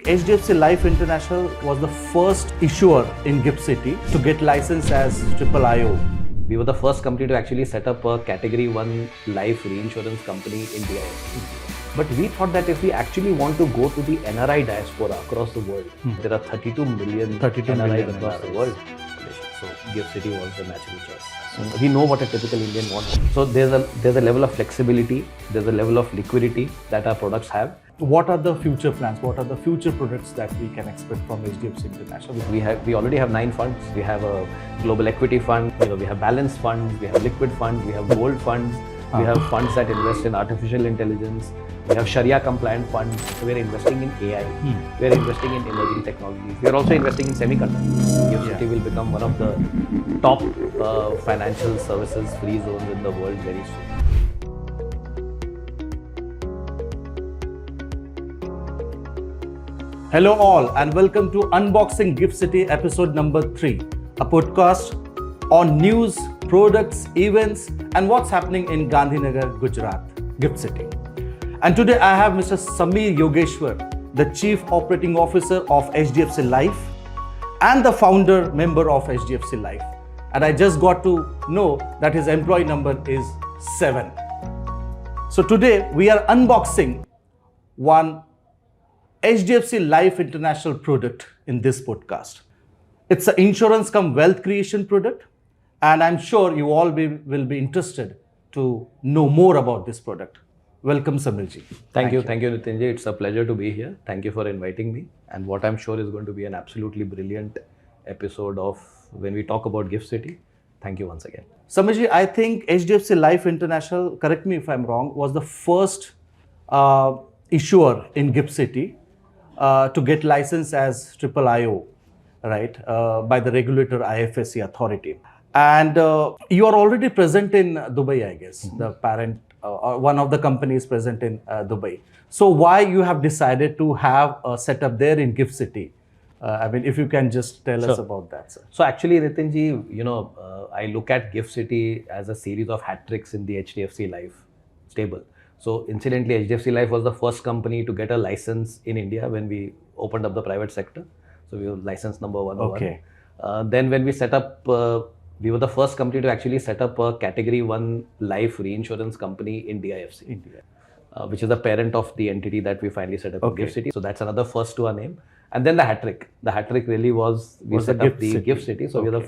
HDFC Life International was the first issuer in GIFT City to get licensed as IIIO. We were the first company to actually set up a Category 1 life reinsurance company in DIFC. But we thought that if we actually want to go to the NRI diaspora across the world, there are 32 million NRIs across the world. So GIFT City was the natural choice. So we know what a typical Indian wants. So there's a level of flexibility, there's a level of liquidity that our products have. What are the future plans? What are the future products that we can expect from HDFC International? We already have 9 funds. We have a global equity fund, we have balanced funds, we have liquid funds, we have gold funds, we have funds that invest in artificial intelligence, we have Sharia compliant funds. We're investing in AI, we're investing in emerging technologies. We're also investing in semiconductors. GIFT City will become one of the top financial services free zones in the world very soon. Hello all and welcome to Unboxing GIFT City episode number 3, a podcast on news, products, events and what's happening in Gandhinagar, Gujarat, GIFT City. And today I have Mr. Sameer Yogishwar, the Chief Operating Officer of HDFC Life and the founder member of HDFC Life. And I just got to know that his employee number is 7. So today we are unboxing one HDFC Life International product in this podcast. It's an insurance cum wealth creation product, and I'm sure you all will be interested to know more about this product. Welcome, Sameerji. Thank you, Niteen D. It's a pleasure to be here. Thank you for inviting me. And what I'm sure is going to be an absolutely brilliant episode of when we talk about GIFT City. Thank you once again. Sameerji, I think HDFC Life International, correct me if I'm wrong, was the first issuer in GIFT City to get licensed as IIIO, right, by the regulator IFSC authority. And you are already present in Dubai, I guess, the parent, or one of the companies present in Dubai. So why you have decided to have a setup there in GIFT City? I mean, if you can just tell us about that, sir. So actually, Niteen Ji, I look at GIFT City as a series of hat tricks in the HDFC Life stable. So incidentally, HDFC Life was the first company to get a license in India when we opened up the private sector. So we were license number 101. Okay. Then when we set up, we were the first company to actually set up a Category 1 life reinsurance company in DIFC, which is the parent of the entity that we finally set up in GIFT City. So that's another first to our name. And then the hat trick. The hat trick really was we set up the GIFT City. So we were the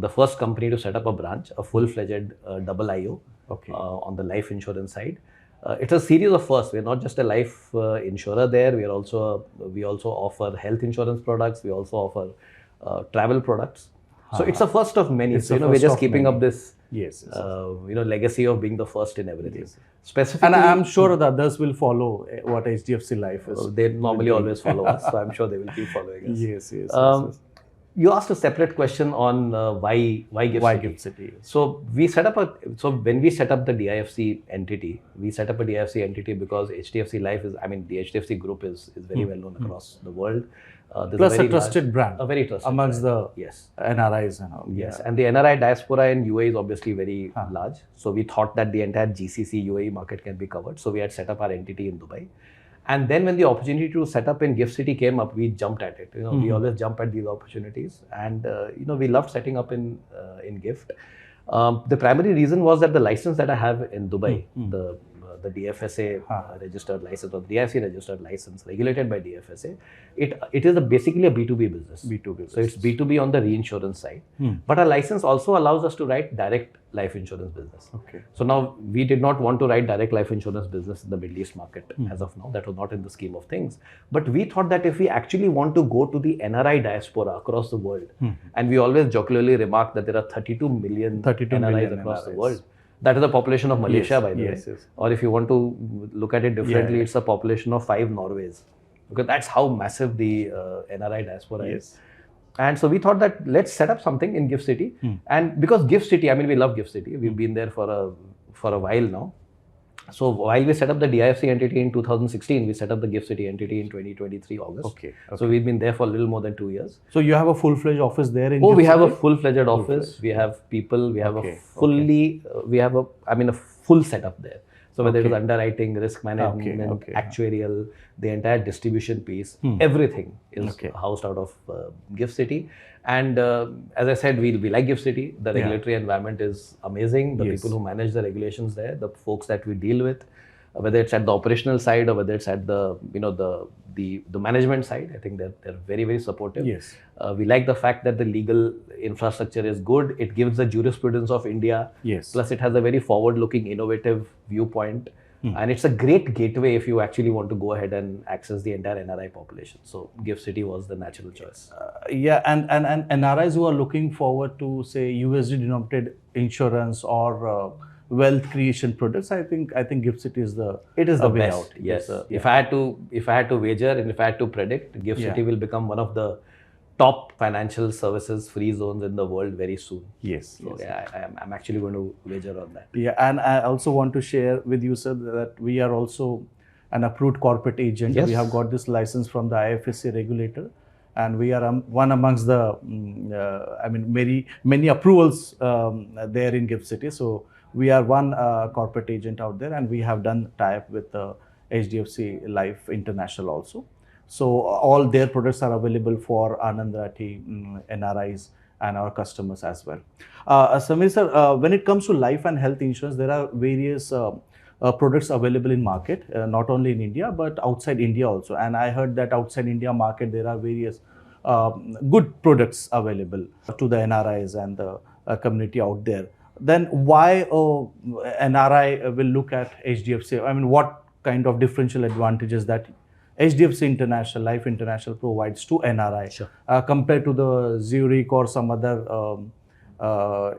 first company to set up a branch, a full-fledged double IO. On the life insurance side. It's a series of firsts. We're not just a life insurer there. We also offer health insurance products. We also offer travel products. So it's a first of many. So we're just keeping up this legacy of being the first in everything. Specifically, and I'm sure the others will follow what HDFC Life is. They normally always follow us, so I'm sure they will keep following us. Yes. You asked a separate question on why GIFT City. So when we set up the DIFC entity, we set up a DIFC entity because HDFC Life the HDFC group is very well known across the world. Plus a trusted brand. A very trusted amongst brand. the NRIs and all. Yes, and the NRI diaspora in UAE is obviously very large. So we thought that the entire GCC UAE market can be covered. So we had set up our entity in Dubai. And then when the opportunity to set up in GIFT City came up, we jumped at it. We always jump at these opportunities, and we loved setting up in GIFT. The primary reason was that the license that I have in Dubai, the DFSA registered license or DIFC registered license regulated by DFSA, it is basically a B2B business. So it's B2B on the reinsurance side. But our license also allows us to write direct life insurance business. So now we did not want to write direct life insurance business in the Middle East market as of now. That was not in the scheme of things. But we thought that if we actually want to go to the NRI diaspora across the world, and we always jocularly remark that there are 32 million NRIs across the world. That is the population of Malaysia, by the way. Or if you want to look at it differently, it's a population of 5 Norways. Because that's how massive the NRI diaspora is. And so we thought that let's set up something in GIFT City. And because GIFT City, we love GIFT City. We've been there for a while now. So while we set up the DIFC entity in 2016, we set up the GIFT City entity in 2023 August. So we've been there for a little more than 2 years. So you have a full-fledged office there in we have a full-fledged office. We have people. We have a full setup there. So whether it is Okay. underwriting, risk management, Okay. actuarial, the entire distribution piece, everything is Okay. housed out of Gift City. And as I said, we like Gift City. The regulatory environment is amazing. The Yes. people who manage the regulations there, the folks that we deal with, whether it's at the operational side or whether it's at the the management side, I think they're very, very supportive. Yes. We like the fact that the legal infrastructure is good. It gives the jurisprudence of India. Yes. Plus, it has a very forward-looking, innovative viewpoint. And it's a great gateway if you actually want to go ahead and access the entire NRI population. So Gift City was the natural choice. Yeah, and NRIs who are looking forward to, say, USD-denominated insurance or wealth creation products, I think Gift City is the way best. out. Yes. It's, If I had to wager and if I had to predict, Gift City will become one of the top financial services free zones in the world very soon. Yes. So I'm actually going to wager on that. Yeah, and I also want to share with you, sir, that we are also an approved corporate agent. Yes. We have got this license from the IFSC regulator, and we are one amongst the, many approvals there in Gift City. So we are one corporate agent out there, and we have done tie-up with HDFC Life International also. So all their products are available for Anand Rathi NRIs and our customers as well. Sameer sir, when it comes to life and health insurance, there are various products available in market, not only in India but outside India also. And I heard that outside India market there are various good products available to the NRIs and the community out there. Then why NRI will look at HDFC? I mean, what kind of differential advantages that HDFC International Life International provides to NRI compared to the Zurich or some other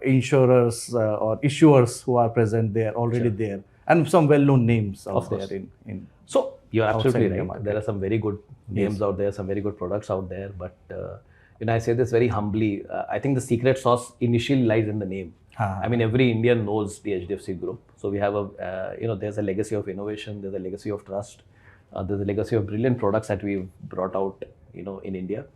insurers or issuers who are present there already there, and some well-known names out there in. So you're absolutely India right. market. There are some very good names out there, some very good products out there. But I say this very humbly. I think the secret sauce initially lies in the name. I mean, every Indian knows the HDFC group. So we have there's a legacy of innovation. There's a legacy of trust. There's a legacy of brilliant products that we've brought out, in India.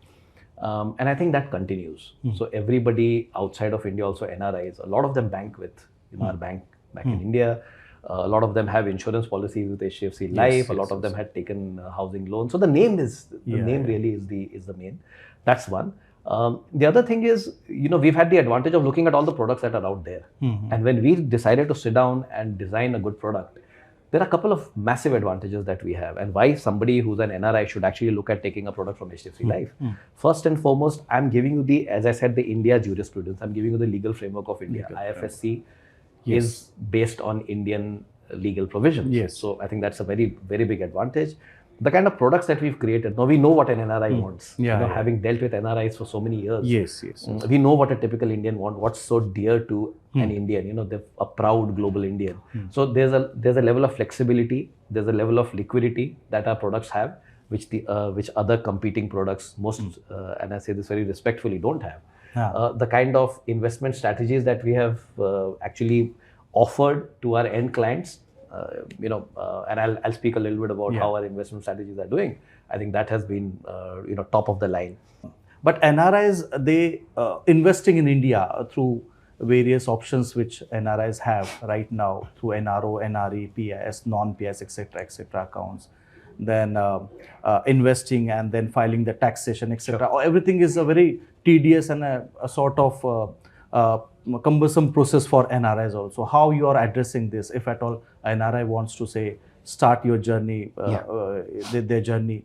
And I think that continues. So everybody outside of India, also NRIs, a lot of them bank with our bank back in India. A lot of them have insurance policies with HDFC Life. A lot of them had taken housing loans. So the name really is the main. That's one. The other thing is, we've had the advantage of looking at all the products that are out there. And when we decided to sit down and design a good product, there are a couple of massive advantages that we have, and why somebody who's an NRI should actually look at taking a product from HDFC Life. First and foremost, I'm giving you as I said, the India jurisprudence. I'm giving you the legal framework of India. IFSC is based on Indian legal provisions. So I think that's a very, very big advantage. The kind of products that we've created, now we know what an NRI wants. Having dealt with NRIs for so many years. We know what a typical Indian wants, what's so dear to an Indian, they're a proud global Indian. So there's a level of flexibility, there's a level of liquidity that our products have, which other competing products and I say this very respectfully, don't have. The kind of investment strategies that we have actually offered to our end clients, and I'll speak a little bit about how our investment strategies are doing. I think that has been, top of the line. But NRIs, they investing in India through various options which NRIs have right now through NRO, NRE, PIS, non-PIS, etc. accounts. Then investing and then filing the taxation, etc. Everything is a very tedious and a sort of cumbersome process for NRIs also. How you are addressing this, if at all NRI wants to say start your journey, their journey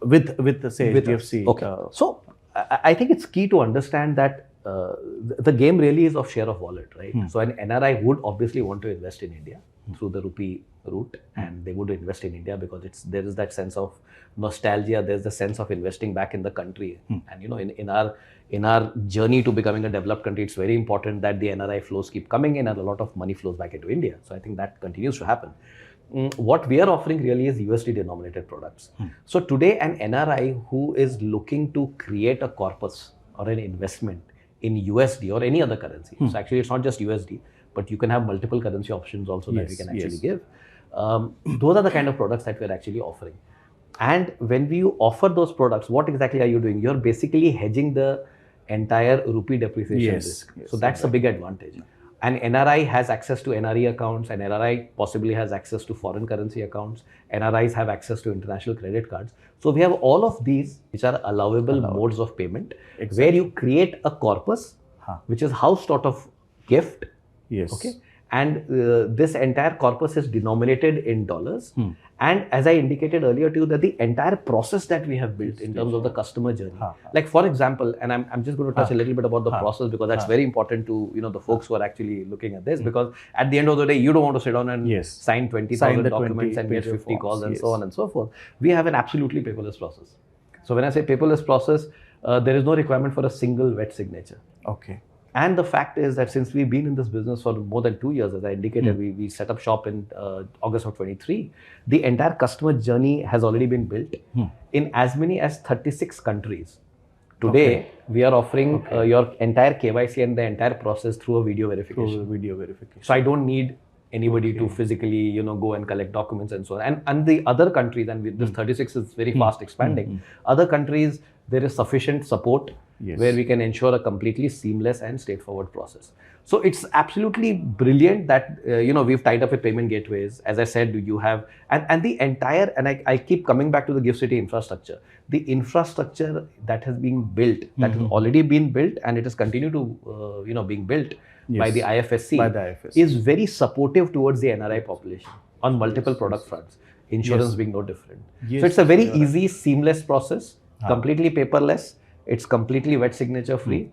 with say HDFC. So I think it's key to understand that the game really is of share of wallet, right? So an NRI would obviously want to invest in India through the rupee route, and they would invest in India because there is that sense of nostalgia. There's the sense of investing back in the country, and in our journey to becoming a developed country, it's very important that the NRI flows keep coming in and a lot of money flows back into India. So I think that continues to happen. What we are offering really is USD-denominated products. So today, an NRI who is looking to create a corpus or an investment in USD or any other currency. So actually, it's not just USD, but you can have multiple currency options also that we can actually give. Those are the kind of products that we're actually offering. And when we offer those products, what exactly are you doing? You're basically hedging the entire rupee depreciation risk. So that's a big advantage. An NRI has access to NRE accounts, an NRI possibly has access to foreign currency accounts, NRIs have access to international credit cards. So we have all of these which are allowable modes of payment, where you create a corpus, which is housed sort of gift. Yes. Okay. And this entire corpus is denominated in dollars. And as I indicated earlier to you, that the entire process that we have built in terms of the customer journey, like for example, and I'm just going to touch a little bit about the process, because that's very important to the folks who are actually looking at this, because at the end of the day, you don't want to sit down and sign 20,000 documents and get 50 calls and so on and so forth. We have an absolutely paperless process. So when I say paperless process, there is no requirement for a single wet signature. Okay. And the fact is that since we've been in this business for more than 2 years, as I indicated, we set up shop in August of 23. The entire customer journey has already been built in as many as 36 countries. Today, we are offering your entire KYC and the entire process through a video verification. So I don't need anybody to physically, go and collect documents and so on. And the other countries, and this 36 is very fast expanding. Other countries, there is sufficient support where we can ensure a completely seamless and straightforward process. So it's absolutely brilliant that, we've tied up with payment gateways. As I said, you have, and the entire, and I keep coming back to the GIFT City infrastructure. The infrastructure that has been built, that has already been built, and it has continued to, being built by the IFSC, is very supportive towards the NRI population on multiple product fronts, insurance being no different. So it's a very easy, seamless process, completely paperless. It's completely wet signature free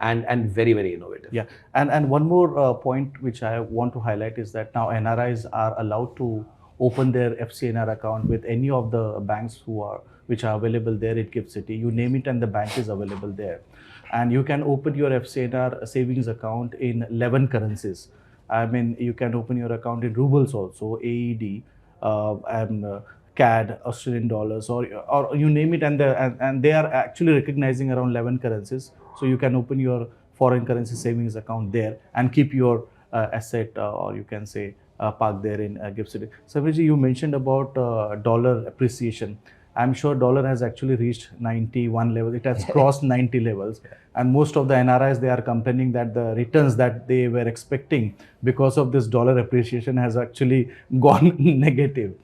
and very, very innovative. Yeah, and one more point which I want to highlight is that now NRIs are allowed to open their FCNR account with any of the banks which are available there at GIFT City. You name it and the bank is available there. And you can open your FCNR savings account in 11 currencies. I mean, you can open your account in rubles also, AED, and CAD, Australian dollars, or you name it, and they are actually recognizing around 11 currencies. So you can open your foreign currency savings account there and keep your asset, or you can say park there in GIFT City. Sameerji, you mentioned about dollar appreciation. I'm sure dollar has actually reached 91 levels. It has crossed 90 levels. And most of the NRIs, they are complaining that the returns that they were expecting because of this dollar appreciation has actually gone negative.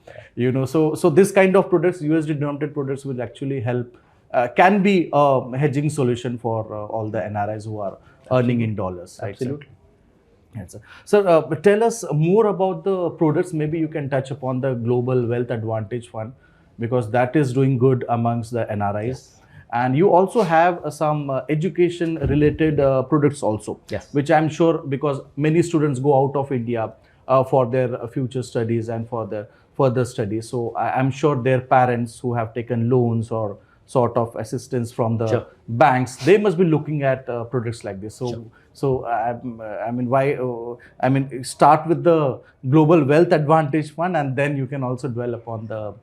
So this kind of products, USD-denominated products, will actually help, can be a hedging solution for all the NRIs who are earning in dollars. Right? Absolutely. Yes, sir. Tell us more about the products. Maybe you can touch upon the Global Wealth Advantage Fund, because that is doing good amongst the NRIs. Yes. And you also have some education related products also, which I'm sure, because many students go out of India for their future studies and for their further studies. So I'm sure their parents who have taken loans or sort of assistance from the banks, they must be looking at products like this. So I mean, start with the Global Wealth Advantage Fund, and then you can also dwell upon the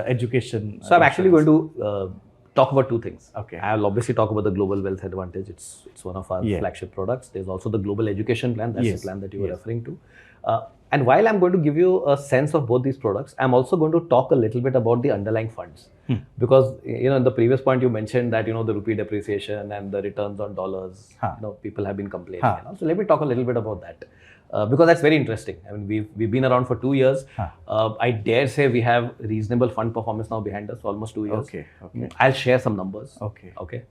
education. So I'm actually going to talk about two things. Okay. I'll obviously talk about the Global Wealth Advantage. It's one of our flagship products. There's also the Global Education Plan. That's the plan that you were referring to. And while I'm going to give you a sense of both these products, I'm also going to talk a little bit about the underlying funds. Because, in the previous point you mentioned that, the rupee depreciation and the returns on dollars, people have been complaining. So let me talk a little bit about that. Because that's very interesting. I mean, we've been around for 2 years. I dare say we have reasonable fund performance now behind us, almost 2 years. Okay. I'll share some numbers. Okay.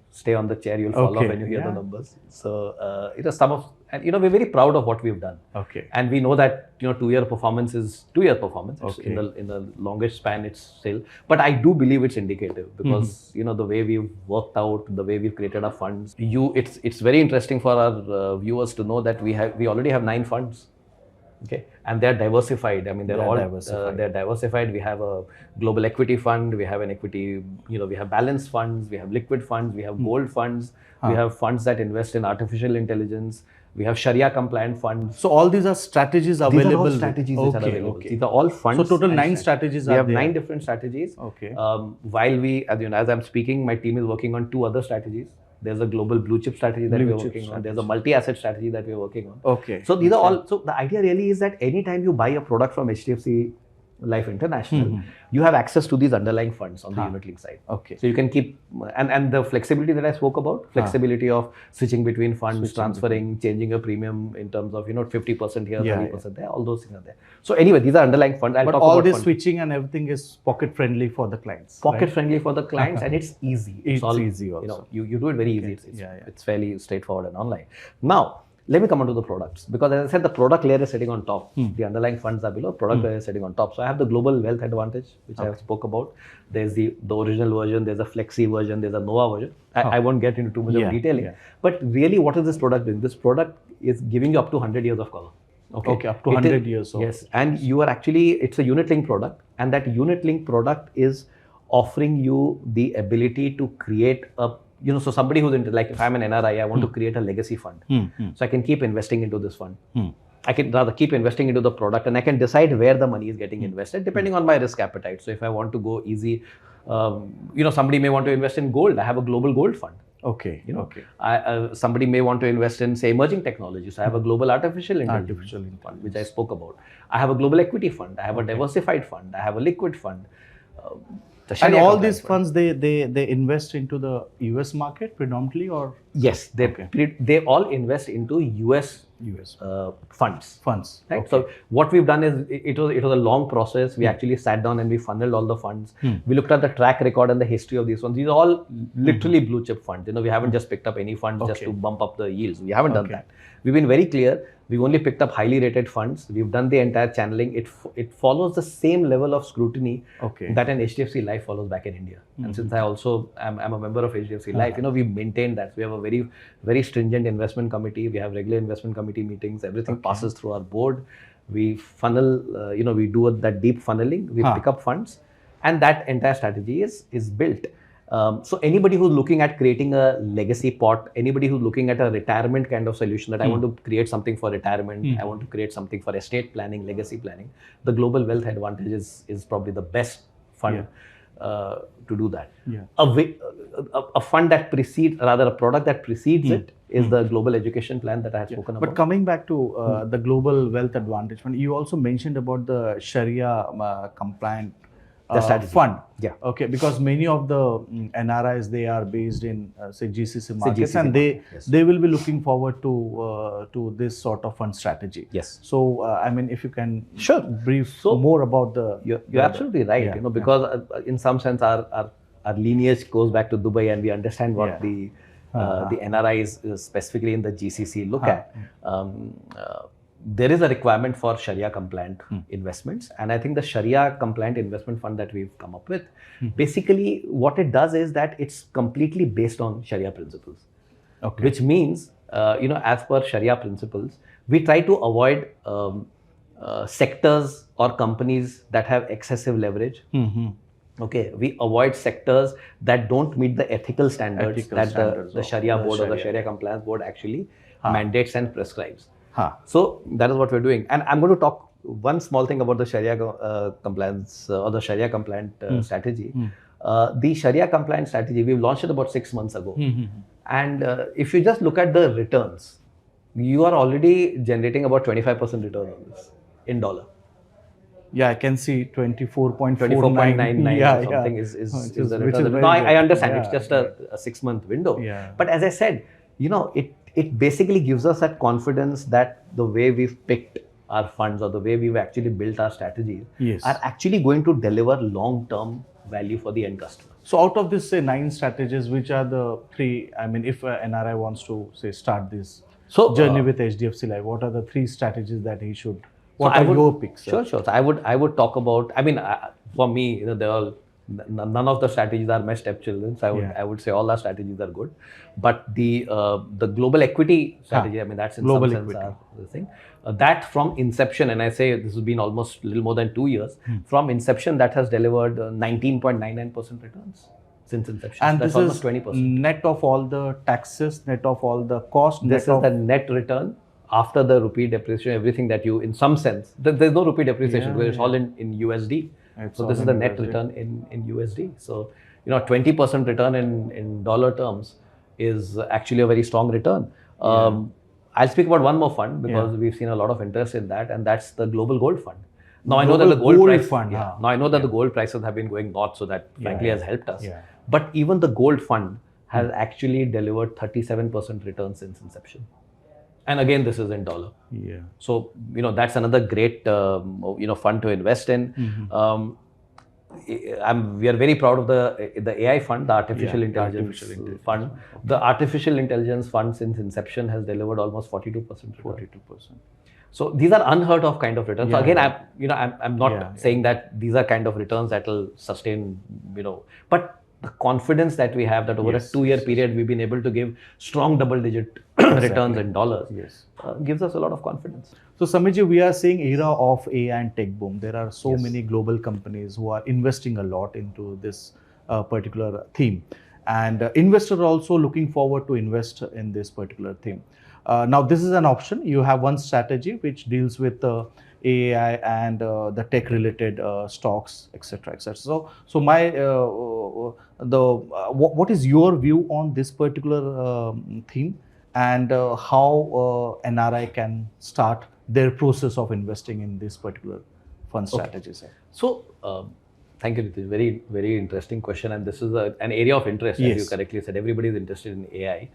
Stay on the chair, you'll fall off when you hear the numbers. So, some of, and we're very proud of what we've done. Okay. And we know that 2-year performance is 2-year performance. In the longest span, it's still. But I do believe it's indicative, because the way we've worked out, the way we've created our funds. It's very interesting for our viewers to know that we already have 9 funds. Okay, and they're diversified. I mean, they're all diversified. We have a global equity fund. We have an equity. We have balanced funds. We have liquid funds. We have gold funds. We have funds that invest in artificial intelligence. We have Sharia compliant funds. So all these are strategies available. These are all strategies that are available. These are all funds. So total 9 strategies are there. We have 9 different strategies. Okay. While we, as I'm speaking, my team is working on 2 other strategies. There's a global blue chip strategy that we're working on. There's a multi-asset strategy that we're working on. Okay. So these are all. So the idea really is that anytime you buy a product from HDFC Life International, you have access to these underlying funds on the unit link side. Okay. So you can keep, and the flexibility that I spoke about, flexibility of switching between funds, transferring, changing your premium in terms of, 50% here, 30% there, all those things are there. So anyway, these are underlying funds. But all this switching and everything is pocket friendly for the clients. Pocket friendly for the clients, and it's easy. It's all easy also. You do it very easy. It's fairly straightforward and online. Now, let me come on to the products, because as I said, the product layer is sitting on top. The underlying funds are below, product layer is sitting on top. So I have the global wealth advantage, which I spoke about. There's the original version, there's a flexi version, there's a Nova version. I won't get into too much of detailing. But really, what is this product doing? This product is giving you up to 100 years of cover. Okay, up to 100 years. Yes, and you are actually, it's a unit link product, and that unit link product is offering you the ability to create a, so somebody who's into, like if I'm an NRI, I want to create a legacy fund. So I can keep investing into this fund. I can rather keep investing into the product, and I can decide where the money is getting invested depending on my risk appetite. So if I want to go easy, somebody may want to invest in gold. I have a global gold fund. Okay. Somebody may want to invest in, say, emerging technologies. I have a global artificial intelligence fund, which I spoke about. I have a global equity fund. I have a diversified fund. I have a liquid fund. And all these funds, they invest into the US market predominantly, or? Yes, they all invest into US funds. Right. Okay. So what we've done is, it was a long process. We actually sat down and we funneled all the funds. We looked at the track record and the history of these funds. These are all literally blue chip funds. We haven't just picked up any fund just to bump up the yields. We haven't done that. We've been very clear. We've only picked up highly rated funds. We've done the entire channeling. It follows the same level of scrutiny that an HDFC Life follows back in India. And since I also am a member of HDFC Life, we've maintained that. So we have a very, very stringent investment committee. We have regular investment committee meetings. Everything passes through our board. We funnel, we do that deep funneling. We pick up funds, and that entire strategy is built. So anybody who's looking at creating a legacy pot, anybody who's looking at a retirement kind of solution, that I want to create something for retirement, I want to create something for estate planning, legacy planning, the Global Wealth Advantage is probably the best fund to do that. A fund that precedes, rather a product that precedes it, is the Global Education Plan that I had spoken about. But coming back to the Global Wealth Advantage Fund, you also mentioned about the Sharia compliant fund. Okay, because many of the NRIs, they are based in say GCC markets, and they will be looking forward to this sort of fund strategy. Yes. So if you can brief more about the. You're absolutely right. Because in some sense our lineage goes back to Dubai, and we understand what the NRIs specifically in the GCC look at. There is a requirement for Sharia compliant investments, and I think the Sharia compliant investment fund that we've come up with, basically what it does is that it's completely based on Sharia principles, which means as per Sharia principles, we try to avoid sectors or companies that have excessive leverage. Okay, we avoid sectors that don't meet the ethical standards that the Sharia board or the Sharia compliance board actually mandates and prescribes. So that is what we're doing. And I'm going to talk one small thing about the Sharia compliance or the Sharia compliant strategy. The Sharia compliant strategy, we've launched it about 6 months ago. And if you just look at the returns, you are already generating about 25% return on this in dollar. Yeah, I can see 24.99 or something is the return. No, I understand. It's just a 6-month window. But as I said, it basically gives us that confidence that the way we've picked our funds or the way we've actually built our strategies are actually going to deliver long-term value for the end customer. So out of this, say, 9 strategies, which are the 3, if an NRI wants to, say, start this journey with HDFC Life, what are the 3 strategies that he should, what are your picks? Sure. So I would talk about, for me, they're all, none of the strategies are my stepchildren. So I would say all our strategies are good. But the global equity strategy, that's in global some sense the thing. That from inception, and I say this has been almost a little more than 2 years, from inception that has delivered 19.99% returns since inception. And that's this almost 20%. Net of all the taxes, net of all the cost. This is the net return after the rupee depreciation, everything that you, in some sense, there's no rupee depreciation because it's all in USD. So this is the net return in USD. So 20% return in dollar terms is actually a very strong return. I'll speak about one more fund because we've seen a lot of interest in that, and that's the Global Gold Fund. Now I know that the gold price, fund. Now I know that the gold prices have been going north, so that frankly has helped us. Yeah. But even the gold fund has actually delivered 37% return since inception. And again, this is in dollar. Yeah. So that's another great fund to invest in. We are very proud of the AI fund, the artificial intelligence fund. The artificial intelligence fund since inception has delivered almost 42%. 42%. So these are unheard of kind of returns. So again, I'm not saying that these are kind of returns that will sustain, but the confidence that we have that over a 2-year period we've been able to give strong double-digit returns in dollars gives us a lot of confidence. So Sameerji, we are seeing era of AI and tech boom. There are so many global companies who are investing a lot into this particular theme, and investors are also looking forward to invest in this particular theme. Now this is an option. You have one strategy which deals with AI and the tech related stocks, etc., etc. So my what is your view on this particular theme, and how NRI can start their process of investing in this particular fund strategies? So thank you, Niteen. Very, very interesting question, and this is an area of interest, as you correctly said. Everybody is interested in AI.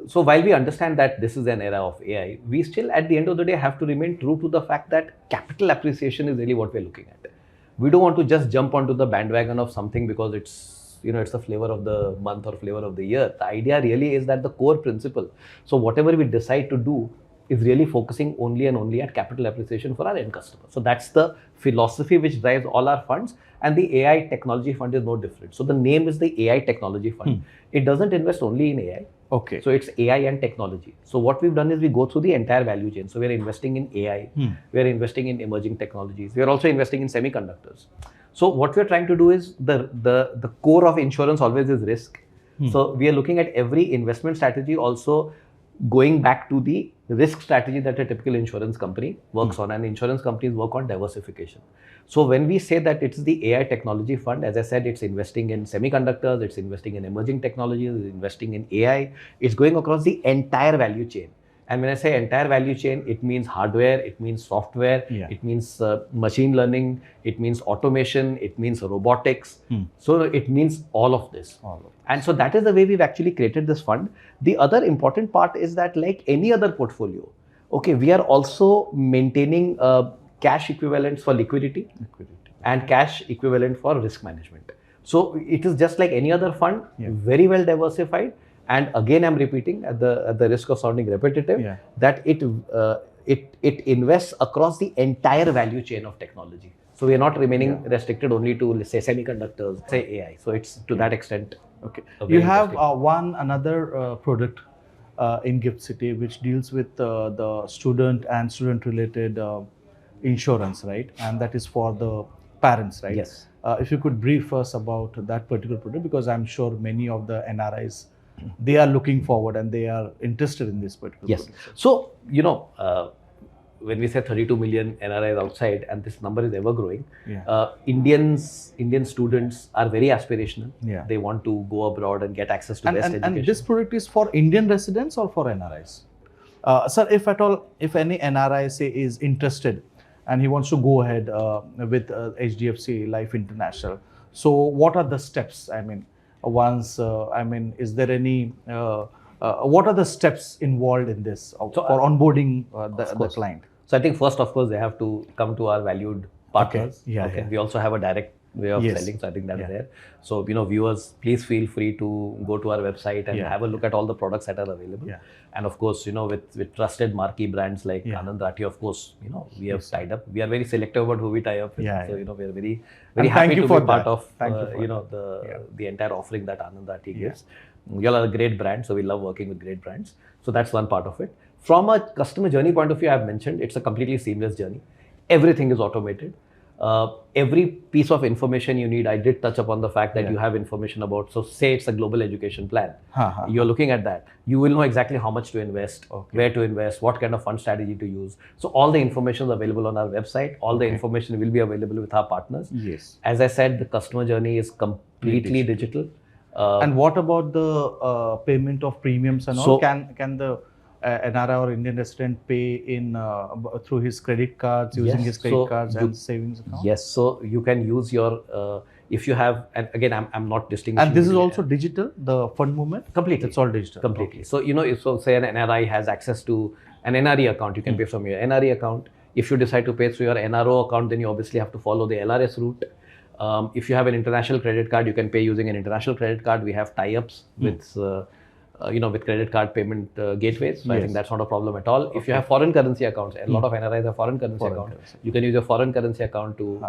So while we understand that this is an era of AI, we still at the end of the day have to remain true to the fact that capital appreciation is really what we're looking at. We don't want to just jump onto the bandwagon of something because it's the flavor of the month or flavor of the year. The idea really is that the core principle, so whatever we decide to do, is really focusing only and only at capital appreciation for our end customer. So that's the philosophy which drives all our funds, and the AI technology fund is no different. So the name is the AI technology fund. It doesn't invest only in AI. Okay. So it's AI and technology. So what we've done is we go through the entire value chain. So we're investing in AI, we're investing in emerging technologies, we're also investing in semiconductors. So what we're trying to do is the core of insurance always is risk. So we are looking at every investment strategy also going back to the risk strategy that a typical insurance company works on, and insurance companies work on diversification. So when we say that it's the AI technology fund, as I said, it's investing in semiconductors, it's investing in emerging technologies, it's investing in AI, it's going across the entire value chain. And when I say entire value chain, it means hardware, it means software, it means machine learning, it means automation, it means robotics. So it means all of this. And so that is the way we've actually created this fund. The other important part is that, like any other portfolio, we are also maintaining cash equivalents for liquidity and cash equivalent for risk management. So it is just like any other fund, very well diversified. And again, I'm repeating at the risk of sounding repetitive, that it invests across the entire value chain of technology. So we are not remaining restricted only to, let's say, semiconductors, say AI. So it's to that extent. Okay. You have another product in Gift City which deals with the student and student related insurance, right? And that is for the parents, right? Yes. If you could brief us about that particular product, because I'm sure many of the NRIs, they are looking forward and they are interested in this particular product. So, when we say 32 million NRIs outside, and this number is ever growing, Indian students are very aspirational. They want to go abroad and get access to best education. And this product is for Indian residents or for NRIs? Sir, if any NRI say is interested and he wants to go ahead with HDFC Life International, so what are the steps? I mean, is there any, what are the steps involved in this for onboarding the client? So I think first, of course, they have to come to our valued partners. We also have a direct way of selling, so I think that's there. So, viewers, please feel free to go to our website and have a look at all the products that are available. And of course, with trusted marquee brands like Anand Rathi, of course, we have tied up. We are very selective about who we tie up with. So, we are very, very happy to be part of, the entire offering that Anand Rathi gives. You all are a great brand, so we love working with great brands. So that's one part of it. From a customer journey point of view, I've mentioned it's a completely seamless journey. Everything is automated. Every piece of information you need, I did touch upon the fact that you have information about, so say it's a global education plan. You're looking at that. You will know exactly how much to invest, where to invest, what kind of fund strategy to use. So all the information is available on our website. All the information will be available with our partners. As I said, the customer journey is completely digital. And what about the payment of premiums and all? Can the NRI or Indian resident pay in through his credit cards, using Yes, his credit so cards you- and savings account? Yes, so you can use your if you have, and again, I'm not distinguishing. And this is between- also digital, the fund movement? completely. It's all digital. Completely. So if so say an NRI has access to an NRE account, you can pay from your NRE account. If you decide to pay through your NRO account, then you obviously have to follow the LRS route. If you have an international credit card, you can pay using an international credit card. We have tie-ups with with credit card payment gateways. So I think that's not a problem at all. If you have foreign currency accounts, a lot of NRIs have foreign currency accounts. You can use your foreign currency account to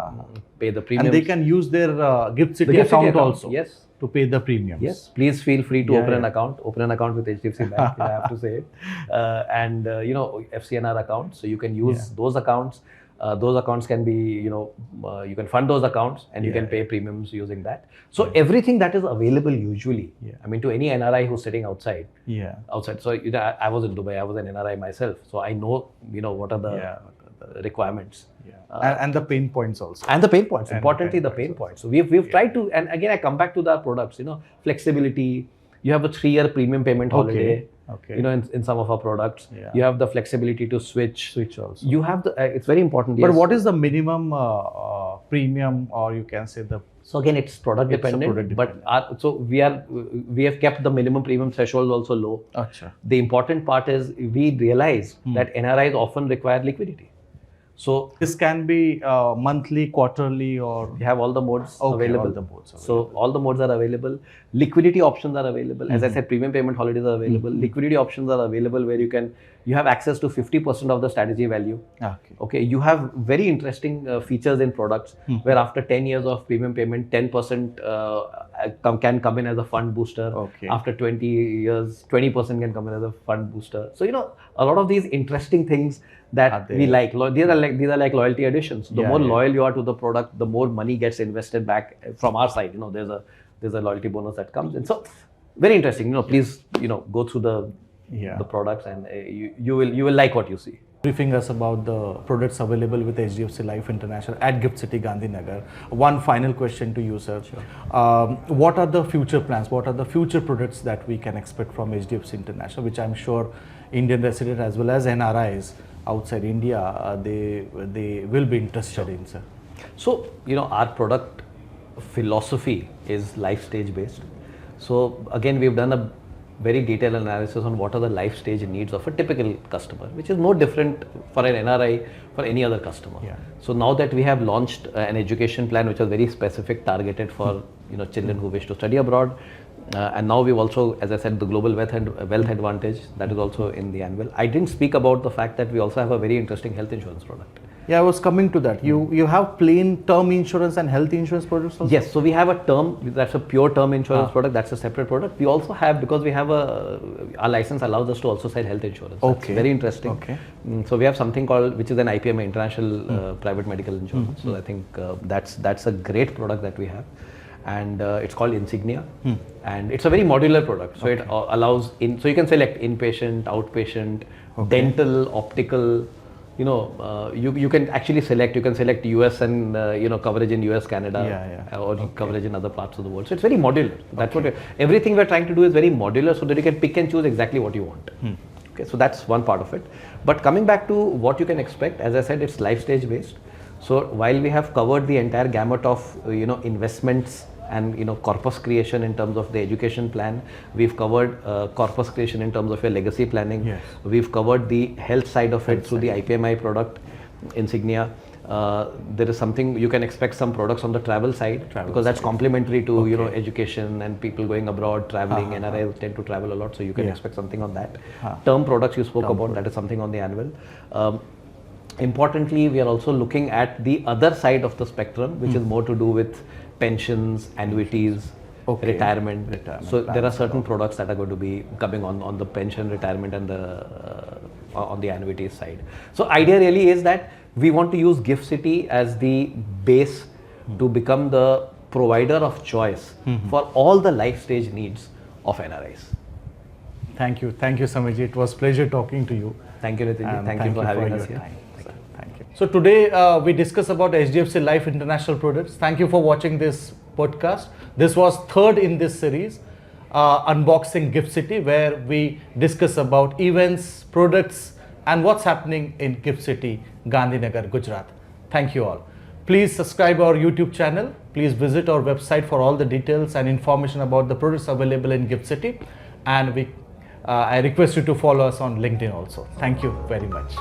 pay the premium. And they can use their GIFT City GIFT City account also. Yes. To pay the premiums. Yes, please feel free to open an yeah. account. Open an account with HDFC Bank, I have to say it. And FCNR accounts. So you can use those accounts. Those accounts can be, you can fund those accounts and you can pay premiums using that. So everything that is available usually, I mean, to any NRI who's sitting outside. Outside. So I was in Dubai. I was an NRI myself. So I know, what are the requirements. And the pain points also. And the pain points, importantly the pain points. So we've tried to, and again I come back to the products, flexibility. You have a 3-year premium payment holiday. In some of our products, you have the flexibility to switch also. You have the, it's very important. But what is the minimum premium, or you can say the? So again, it's product dependent. But we have kept the minimum premium threshold also low. Achha. The important part is we realize that NRIs often require liquidity. So this can be monthly, quarterly, or we have all the modes available. All the modes available. So all the modes are available. Liquidity options are available. As I said, premium payment holidays are available. Liquidity options are available where you have access to 50% of the strategy value. Okay. You have very interesting features in products where after 10 years of premium payment, 10% can come in as a fund booster. After 20 years, 20% can come in as a fund booster. So a lot of these interesting things that we like. These are like loyalty additions. The more loyal you are to the product, the more money gets invested back from our side. There's a loyalty bonus that comes in. So very interesting. Please go through the products and you will like what you see. Briefing us about the products available with HDFC Life International at GIFT City, Gandhinagar. One final question to you, sir. Sure. What are the future plans? What are the future products that we can expect from HDFC International, which I'm sure Indian residents as well as NRIs outside India, they will be interested in, sir? So, our product philosophy is life stage based. So again, we've done a very detailed analysis on what are the life stage needs of a typical customer, which is no different for an NRI for any other customer. So now that we have launched an education plan which is very specific, targeted for children who wish to study abroad, and now we've also, as I said, the global wealth advantage that is also in the annual. I didn't speak about the fact that we also have a very interesting health insurance product. I was coming to that. You have plain term insurance and health insurance products also? Yes, so we have a term, that's a pure term insurance product, that's a separate product. We also have, because we have our license allows us to also sell health insurance. That's very interesting. So we have something called, which is an IPMI, International Private Medical Insurance. So I think that's a great product that we have. And it's called Insignia, and it's a very modular product. So it allows, so you can select inpatient, outpatient, dental, optical. You can actually select. You can select US and coverage in US, Canada, or coverage in other parts of the world. So it's very modular. That's what everything we're trying to do is very modular, so that you can pick and choose exactly what you want. Okay, so that's one part of it. But coming back to what you can expect, as I said, it's life stage based. So while we have covered the entire gamut of investments and corpus creation in terms of the education plan, we've covered corpus creation in terms of your legacy planning. We've covered the health side of it through the IPMI product, Insignia. There is something you can expect, some products on the travel side, because that's complementary to education and people going abroad, traveling. NRIs tend to travel a lot, so you can expect something on that. Term products you spoke about, that is something on the annual. Importantly, we are also looking at the other side of the spectrum, which is more to do with pensions, annuities, retirement. So there are certain products that are going to be coming on the pension, retirement, and on the annuities side. So idea really is that we want to use GIFT City as the base to become the provider of choice for all the life stage needs of NRIs. Thank you, Sameer ji. It was a pleasure talking to you. Thank you, Niteen ji. Thank you for having us here. Thank you. So today we discussed about HDFC Life International products. Thank you for watching this podcast. This was third in this series. Unboxing Gift City, where we discuss about events, products, and what's happening in Gift City, Gandhinagar, Gujarat. Thank you all. Please subscribe our YouTube channel. Please visit our website for all the details and information about the products available in Gift City. And I request you to follow us on LinkedIn also. Thank you very much.